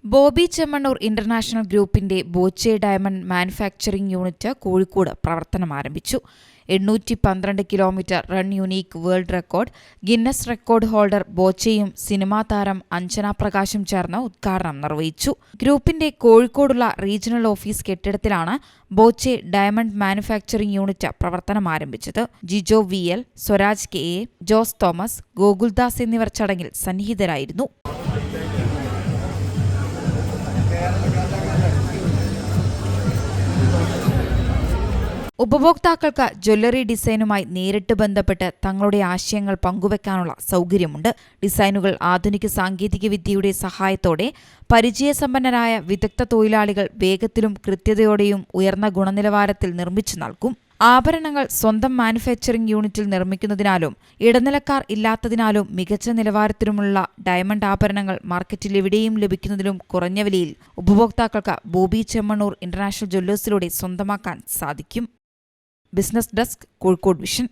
Bobby Chemmanur international ഗ്രൂപ്പിന്റെ Boche diamond manufacturing unit Kozhikode പ്രവർത്തനം ആരംഭിച്ചു. 812 kilometre run unique world record Guinness record holder ബോച്ചയും സിനിമാ താരം അഞ്ജന പ്രകാശും ചേർന്ന് ഉദ്ഘാടനം നിർവഹിച്ചു. ഗ്രൂപ്പിന്റെ കോഴിക്കോടുള്ള റീജിയണൽ ഓഫീസ് കെട്ടിടത്തിലാണ് ബോച്ചെ ഡയമണ്ട് മാനുഫാക്ചറിംഗ് യൂണിറ്റ് പ്രവർത്തനം ആരംഭിച്ചത്. ജിജോ VL, സ്വരാജ് KA, ജോസ് തോമസ്, ഗോകുൽദാസ് എന്നിവർ ചടങ്ങിൽ സന്നിഹിതരായിരുന്നു. ഉപഭോക്താക്കൾക്ക് ജ്വല്ലറി ഡിസൈനുമായി നേരിട്ട് ബന്ധപ്പെട്ട് തങ്ങളുടെ ആശയങ്ങൾ പങ്കുവെക്കാനുള്ള സൗകര്യമുണ്ട്. ഡിസൈനുകൾ ആധുനിക സാങ്കേതികവിദ്യയുടെ സഹായത്തോടെ പരിചയസമ്പന്നരായ വിദഗ്ധ തൊഴിലാളികൾ വേഗത്തിലും കൃത്യതയോടെയും ഉയർന്ന ഗുണനിലവാരത്തിൽ നിർമ്മിച്ചു നൽകും. ആഭരണങ്ങൾ സ്വന്തം മാനുഫാക്ചറിംഗ് യൂണിറ്റിൽ നിർമ്മിക്കുന്നതിനാലും ഇടനിലക്കാർ ഇല്ലാത്തതിനാലും മികച്ച നിലവാരത്തിലുമുള്ള ഡയമണ്ട് ആഭരണങ്ങൾ മാർക്കറ്റിൽ എവിടെയും ലഭിക്കുന്നതിലും കുറഞ്ഞ വിലയിൽ ഉപഭോക്താക്കൾക്ക് ബോബി ചെമ്മണ്ണൂർ ഇന്റർനാഷണൽ ജ്വല്ലേഴ്സിലൂടെ സ്വന്തമാക്കാൻ സാധിക്കും. Business desk, Kozhikode vision.